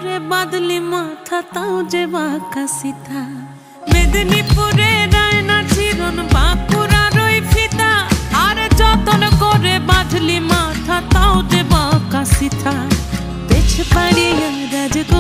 করে বাঁধলি মাথা তাও যে বাঁকা সিথা। মেদিনীপুরে রায়না চিরন বাঁকুড়ার ওই ফিতা, আরে যতন করে বাঁধলি মাথা তাও যে বাঁকা সিথা। পেছ পাড়িয়া রাজকো